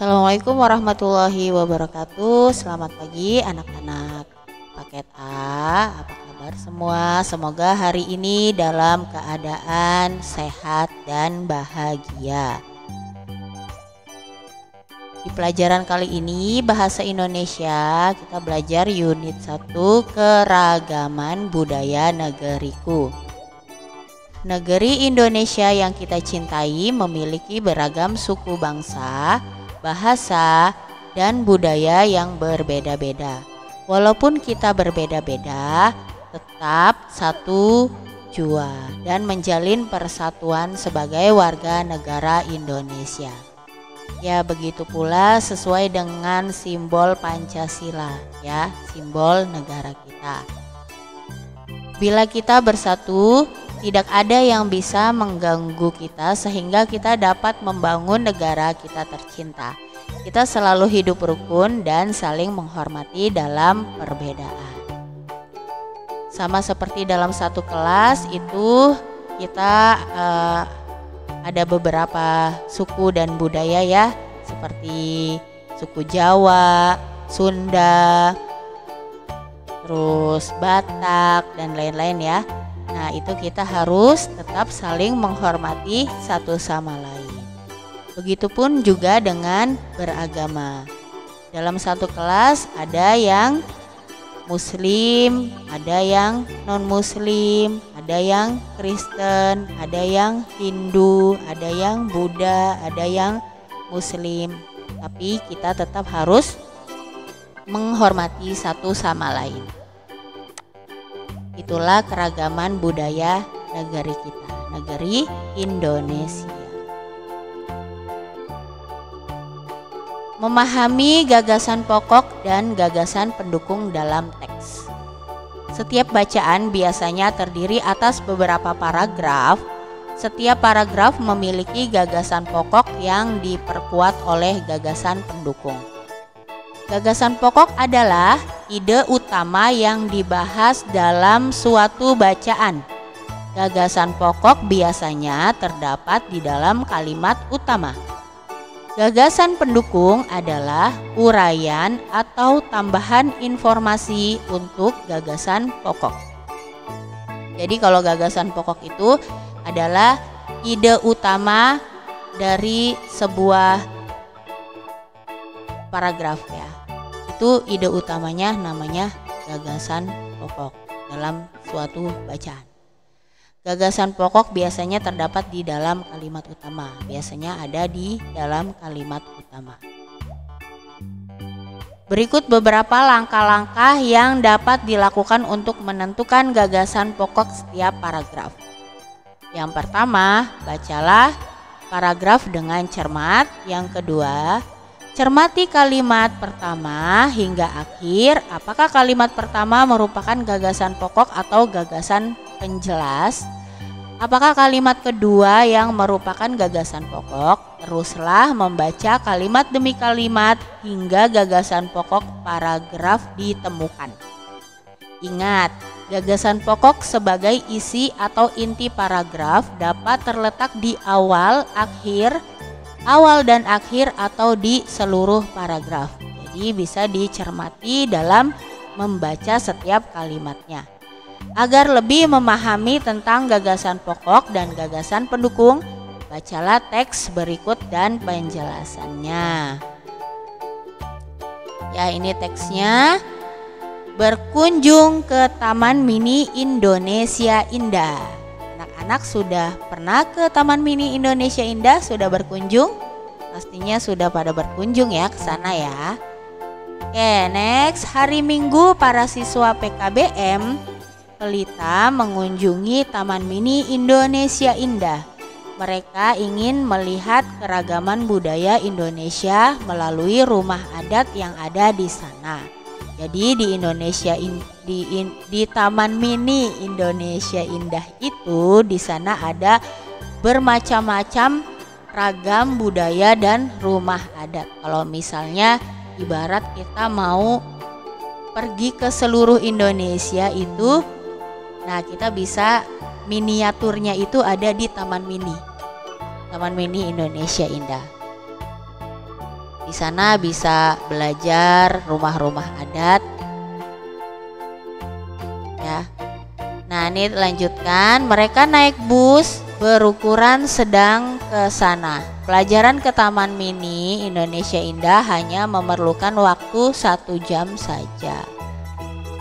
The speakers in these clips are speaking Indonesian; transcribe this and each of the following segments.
Assalamualaikum warahmatullahi wabarakatuh. Selamat pagi anak-anak paket A. Apa kabar semua? Semoga hari ini dalam keadaan sehat dan bahagia. Di pelajaran kali ini bahasa Indonesia kita belajar unit 1 keragaman budaya negeriku. Negeri Indonesia yang kita cintai memiliki beragam suku bangsa, bahasa, dan budaya yang berbeda-beda. Walaupun kita berbeda-beda, tetap satu jua dan menjalin persatuan sebagai warga negara Indonesia. Ya, begitu pula sesuai dengan simbol Pancasila, ya, simbol negara kita. Bila kita bersatu, tidak ada yang bisa mengganggu kita sehingga kita dapat membangun negara kita tercinta. Kita selalu hidup rukun dan saling menghormati dalam perbedaan. Sama seperti dalam satu kelas itu kita ada beberapa suku dan budaya ya, seperti suku Jawa, Sunda, terus Batak dan lain-lain ya. Nah, itu kita harus tetap saling menghormati satu sama lain. Begitupun juga dengan beragama. Dalam satu kelas ada yang Muslim, ada yang non-Muslim, ada yang Kristen, ada yang Hindu, ada yang Buddha, ada yang Muslim. Tapi kita tetap harus menghormati satu sama lain. Itulah keragaman budaya negeri kita, negeri Indonesia. Memahami gagasan pokok dan gagasan pendukung dalam teks. Setiap bacaan biasanya terdiri atas beberapa paragraf. Setiap paragraf memiliki gagasan pokok yang diperkuat oleh gagasan pendukung. Gagasan pokok adalah ide utama yang dibahas dalam suatu bacaan. Gagasan pokok biasanya terdapat di dalam kalimat utama. Gagasan pendukung adalah uraian atau tambahan informasi untuk gagasan pokok. Jadi kalau gagasan pokok itu adalah ide utama dari sebuah paragraf ya. Itu ide utamanya namanya gagasan pokok dalam suatu bacaan. Gagasan pokok biasanya terdapat di dalam kalimat utama. Biasanya ada di dalam kalimat utama. Berikut beberapa langkah-langkah yang dapat dilakukan untuk menentukan gagasan pokok setiap paragraf. Yang pertama, bacalah paragraf dengan cermat. Yang kedua, cermati kalimat pertama hingga akhir. Apakah kalimat pertama merupakan gagasan pokok atau gagasan penjelas? Apakah kalimat kedua yang merupakan gagasan pokok? Teruslah membaca kalimat demi kalimat hingga gagasan pokok paragraf ditemukan. Ingat, gagasan pokok sebagai isi atau inti paragraf dapat terletak di awal dan akhir atau di seluruh paragraf. Jadi bisa dicermati dalam membaca setiap kalimatnya. Agar lebih memahami tentang gagasan pokok dan gagasan pendukung, bacalah teks berikut dan penjelasannya. Ya, ini teksnya. Berkunjung ke Taman Mini Indonesia Indah. Anak-anak sudah pernah ke Taman Mini Indonesia Indah? Sudah berkunjung? Pastinya sudah pada berkunjung ya ke sana ya. Oke, next. Hari Minggu para siswa PKBM Pelita mengunjungi Taman Mini Indonesia Indah. Mereka ingin melihat keragaman budaya Indonesia melalui rumah adat yang ada di sana. Jadi di Indonesia di Taman Mini Indonesia Indah itu di sana ada bermacam-macam ragam budaya dan rumah adat. Kalau misalnya ibarat kita mau pergi ke seluruh Indonesia itu, nah kita bisa miniaturnya itu ada di Taman Mini Indonesia Indah. Di Di sana bisa belajar rumah-rumah adat ya. Nah, ini lanjutkan, mereka naik bus berukuran sedang ke sana. Pelajaran ke Taman Mini Indonesia Indah hanya memerlukan waktu 1 jam saja.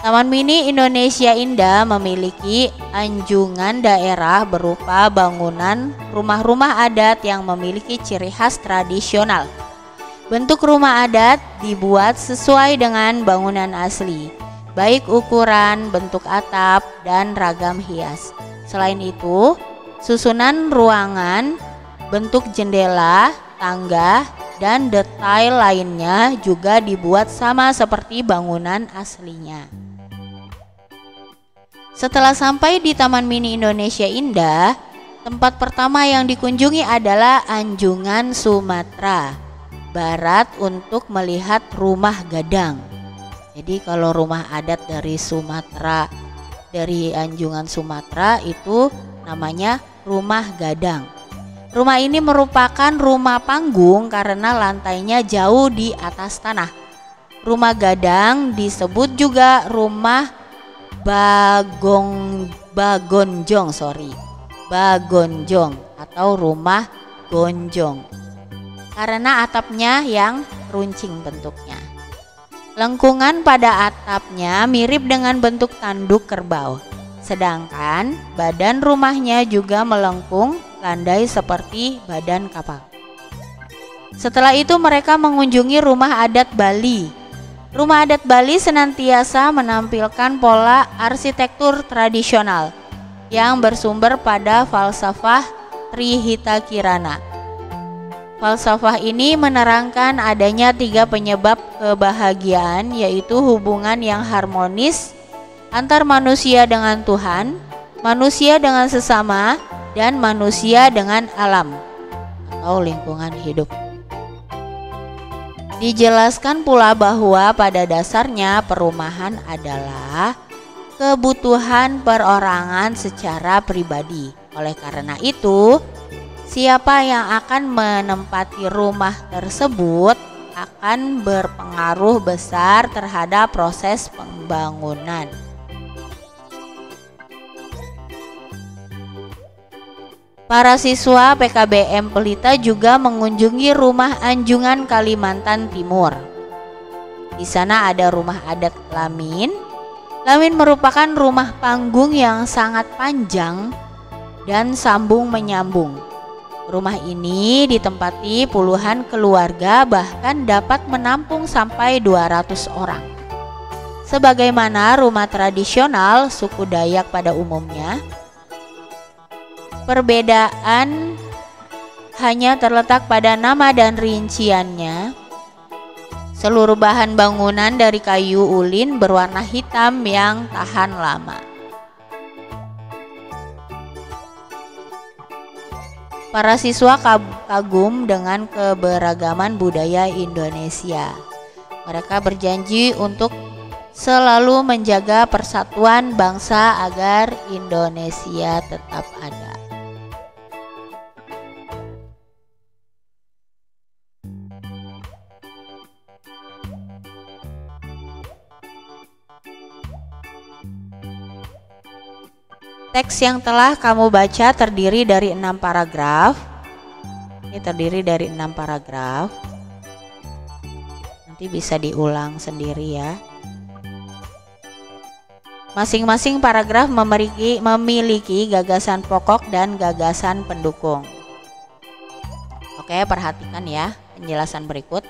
Taman Mini Indonesia Indah memiliki anjungan daerah berupa bangunan rumah-rumah adat yang memiliki ciri khas tradisional. Bentuk rumah adat dibuat sesuai dengan bangunan asli, baik ukuran, bentuk atap, dan ragam hias. Selain itu, susunan ruangan, bentuk jendela, tangga, dan detail lainnya juga dibuat sama seperti bangunan aslinya. Setelah sampai di Taman Mini Indonesia Indah, tempat pertama yang dikunjungi adalah Anjungan Sumatera Barat untuk melihat rumah gadang. Jadi kalau rumah adat dari Sumatera, dari Anjungan Sumatera itu namanya rumah gadang. Rumah ini merupakan rumah panggung karena lantainya jauh di atas tanah. Rumah gadang disebut juga rumah bagonjong atau rumah gonjong karena atapnya yang runcing bentuknya. Lengkungan pada atapnya mirip dengan bentuk tanduk kerbau, sedangkan badan rumahnya juga melengkung landai seperti badan kapal. Setelah itu mereka mengunjungi rumah adat Bali. Rumah adat Bali senantiasa menampilkan pola arsitektur tradisional yang bersumber pada falsafah Trihita Kirana. Falsafah ini menerangkan adanya 3 penyebab kebahagiaan, yaitu hubungan yang harmonis antar manusia dengan Tuhan, manusia dengan sesama, dan manusia dengan alam atau lingkungan hidup. Dijelaskan pula bahwa pada dasarnya perumahan adalah kebutuhan perorangan secara pribadi. Oleh karena itu, siapa yang akan menempati rumah tersebut akan berpengaruh besar terhadap proses pembangunan. Para siswa PKBM Pelita juga mengunjungi rumah Anjungan Kalimantan Timur. Di sana ada rumah adat Lamin. Lamin merupakan rumah panggung yang sangat panjang dan sambung menyambung. Rumah ini ditempati puluhan keluarga, bahkan dapat menampung sampai 200 orang. Sebagaimana rumah tradisional suku Dayak pada umumnya, perbedaan hanya terletak pada nama dan rinciannya. Seluruh bahan bangunan dari kayu ulin berwarna hitam yang tahan lama. Para siswa kagum dengan keberagaman budaya Indonesia. Mereka berjanji untuk selalu menjaga persatuan bangsa agar Indonesia tetap ada. Teks yang telah kamu baca terdiri dari 6 paragraf. Ini terdiri dari 6 paragraf. Nanti bisa diulang sendiri ya. Masing-masing paragraf memiliki gagasan pokok dan gagasan pendukung. Oke, perhatikan ya penjelasan berikut.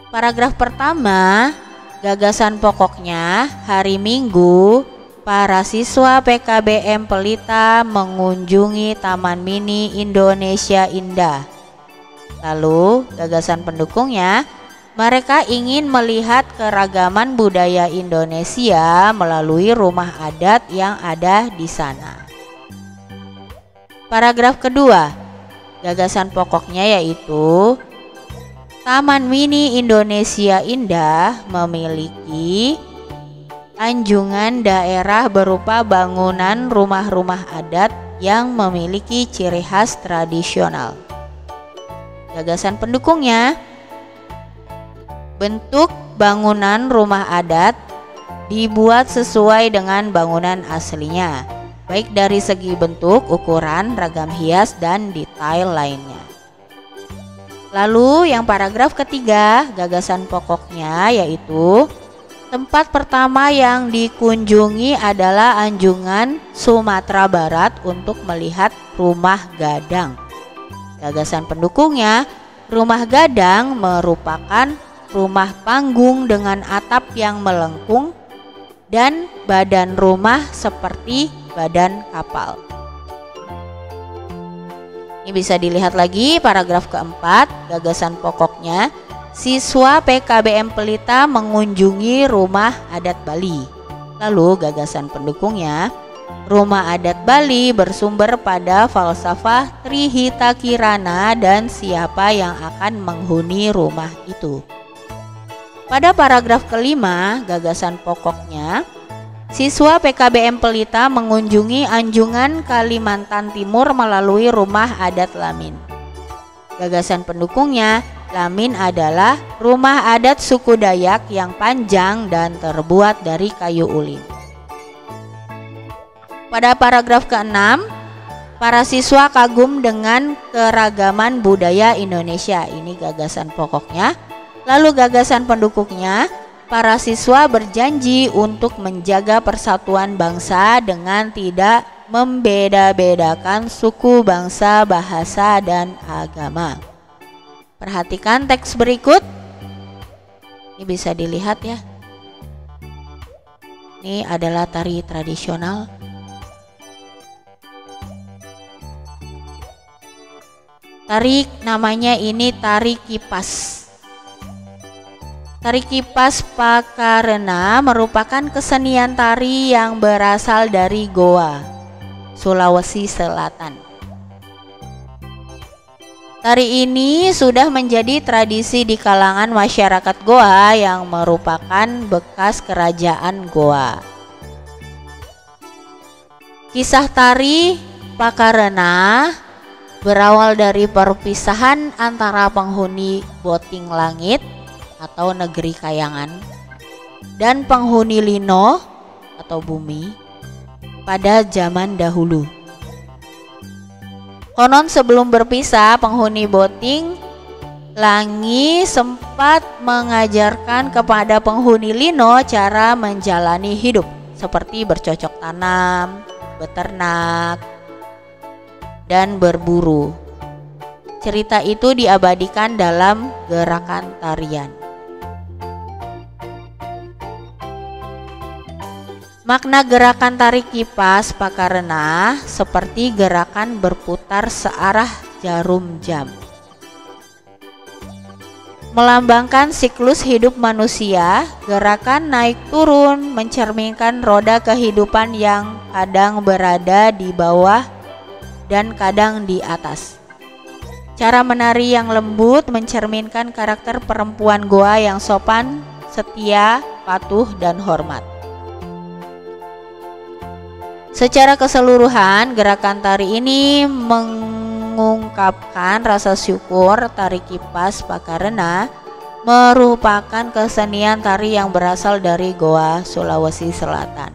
Paragraf pertama, gagasan pokoknya hari Minggu para siswa PKBM Pelita mengunjungi Taman Mini Indonesia Indah. Lalu gagasan pendukungnya, mereka ingin melihat keragaman budaya Indonesia melalui rumah adat yang ada di sana. Paragraf kedua, gagasan pokoknya yaitu Taman Mini Indonesia Indah memiliki anjungan daerah berupa bangunan rumah-rumah adat yang memiliki ciri khas tradisional. Gagasan pendukungnya, Bentuk bangunan rumah adat dibuat sesuai dengan bangunan aslinya, baik dari segi bentuk, ukuran, ragam hias, dan detail lainnya. Lalu yang paragraf ketiga, gagasan pokoknya yaitu tempat pertama yang dikunjungi adalah Anjungan, Sumatera Barat untuk melihat rumah gadang. Gagasan pendukungnya, rumah gadang merupakan rumah panggung dengan atap yang melengkung dan badan rumah seperti badan kapal. Ini bisa dilihat lagi paragraf keempat, gagasan pokoknya, siswa PKBM Pelita mengunjungi rumah adat Bali. Lalu gagasan pendukungnya, rumah adat Bali bersumber pada falsafah Trihita Kirana dan siapa yang akan menghuni rumah itu. Pada paragraf kelima, gagasan pokoknya, siswa PKBM Pelita mengunjungi Anjungan, Kalimantan Timur melalui rumah adat Lamin. Gagasan pendukungnya, Lamin adalah rumah adat suku Dayak yang panjang dan terbuat dari kayu ulin. Pada paragraf ke-6, para siswa kagum dengan keragaman budaya Indonesia. Ini gagasan pokoknya. Lalu gagasan pendukungnya, para siswa berjanji untuk menjaga persatuan bangsa dengan tidak membeda-bedakan suku, bangsa, bahasa, dan agama. Perhatikan teks berikut. Ini bisa dilihat ya. Ini adalah tari tradisional. Tari namanya ini tari kipas. Tari kipas Pakarena merupakan kesenian tari yang berasal dari Goa, Sulawesi Selatan. Tari ini sudah menjadi tradisi di kalangan masyarakat Goa yang merupakan bekas kerajaan Goa. Kisah tari Pakarena berawal dari perpisahan antara penghuni Boting Langit atau negeri kayangan dan penghuni Lino atau bumi pada zaman dahulu. Konon sebelum berpisah, penghuni Boting Langit sempat mengajarkan kepada penghuni Lino cara menjalani hidup seperti bercocok tanam, beternak, dan berburu. Cerita itu diabadikan dalam gerakan tarian. Makna gerakan tari kipas Pakarena seperti gerakan berputar searah jarum jam, melambangkan siklus hidup manusia. Gerakan naik turun mencerminkan roda kehidupan yang kadang berada di bawah dan kadang di atas. Cara menari yang lembut mencerminkan karakter perempuan Goa yang sopan, setia, patuh, dan hormat. Secara keseluruhan, gerakan tari ini mengungkapkan rasa syukur. Tari kipas Pakarena merupakan kesenian tari yang berasal dari Goa, Sulawesi Selatan.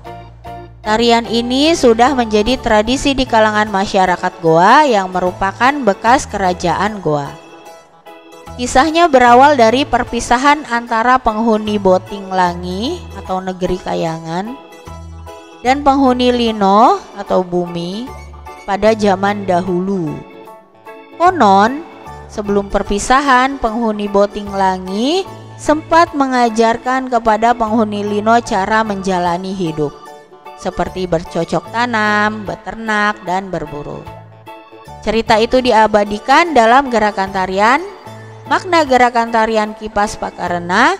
Tarian ini sudah menjadi tradisi di kalangan masyarakat Goa yang merupakan bekas kerajaan Goa. Kisahnya berawal dari perpisahan antara penghuni Boting Langi atau negeri kayangan dan penghuni Lino atau bumi pada zaman dahulu. Konon, sebelum perpisahan, penghuni Boting Langi sempat mengajarkan kepada penghuni Lino cara menjalani hidup, seperti bercocok tanam, beternak, dan berburu. Cerita itu diabadikan dalam gerakan tarian. Makna gerakan tarian kipas Pakarena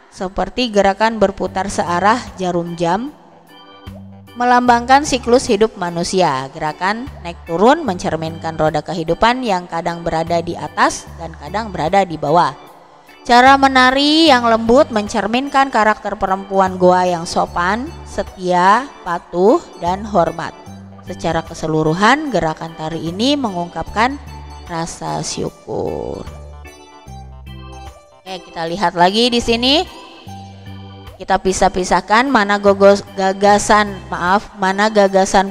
seperti gerakan berputar searah jarum jam, melambangkan siklus hidup manusia. Gerakan naik turun mencerminkan roda kehidupan yang kadang berada di atas dan kadang berada di bawah. Cara menari yang lembut mencerminkan karakter perempuan Goa yang sopan, setia, patuh, dan hormat. Secara keseluruhan, gerakan tari ini mengungkapkan rasa syukur. Oke, kita lihat lagi di sini. Kita bisa pisahkan mana gagasan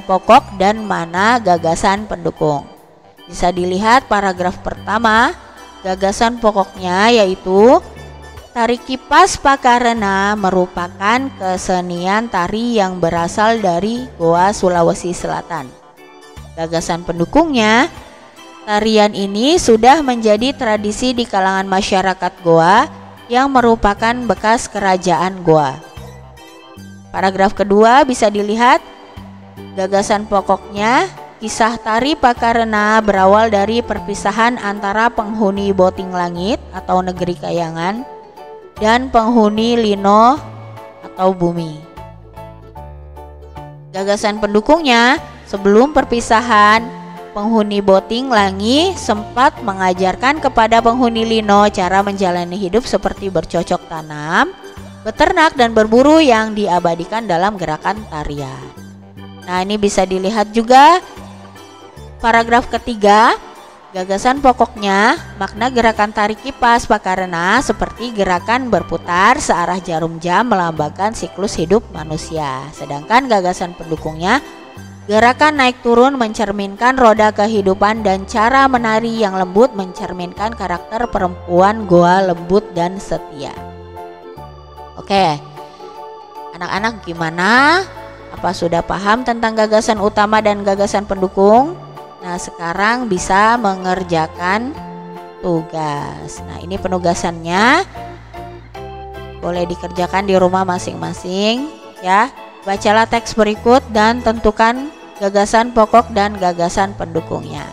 pokok dan mana gagasan pendukung. Bisa dilihat paragraf pertama, gagasan pokoknya yaitu tari kipas Pakarena merupakan kesenian tari yang berasal dari Goa, Sulawesi Selatan. Gagasan pendukungnya, tarian ini sudah menjadi tradisi di kalangan masyarakat Goa yang merupakan bekas kerajaan Goa. Paragraf kedua bisa dilihat, gagasan pokoknya, kisah tari Pakarena berawal dari perpisahan antara penghuni Boting Langit atau negeri Kayangan dan penghuni Lino atau bumi. Gagasan pendukungnya, sebelum perpisahan, penghuni Boting Langi sempat mengajarkan kepada penghuni Lino cara menjalani hidup seperti bercocok tanam, beternak dan berburu yang diabadikan dalam gerakan tarian. Nah, ini bisa dilihat juga paragraf ketiga, gagasan pokoknya, makna gerakan tari kipas Pakarena seperti gerakan berputar searah jarum jam melambangkan siklus hidup manusia. Sedangkan gagasan pendukungnya, gerakan naik turun mencerminkan roda kehidupan dan cara menari yang lembut mencerminkan karakter perempuan Goa lembut dan setia. Oke, anak-anak gimana? Apa sudah paham tentang gagasan utama dan gagasan pendukung? Nah, sekarang bisa mengerjakan tugas. Nah, ini penugasannya. Boleh dikerjakan di rumah masing-masing ya. Bacalah teks berikut dan tentukan gagasan pokok dan gagasan pendukungnya.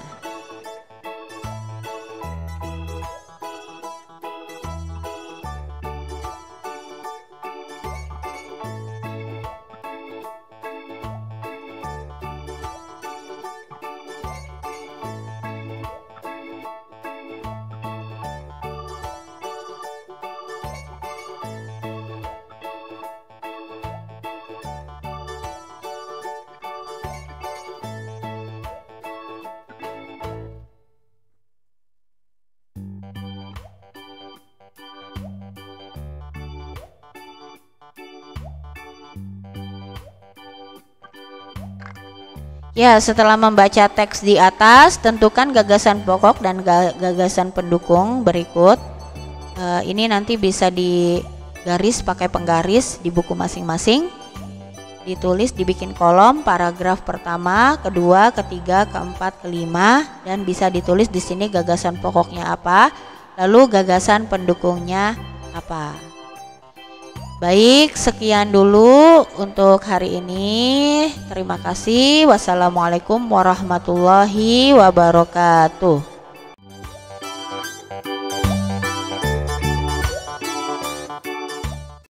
Ya, setelah membaca teks di atas, tentukan gagasan pokok dan gagasan pendukung berikut. Ini nanti bisa digaris pakai penggaris di buku masing-masing. Ditulis, dibikin kolom, paragraf pertama, kedua, ketiga, keempat, kelima, dan bisa ditulis di sini gagasan pokoknya apa, lalu gagasan pendukungnya apa. Baik, sekian dulu untuk hari ini. Terima kasih. Wassalamualaikum warahmatullahi wabarakatuh.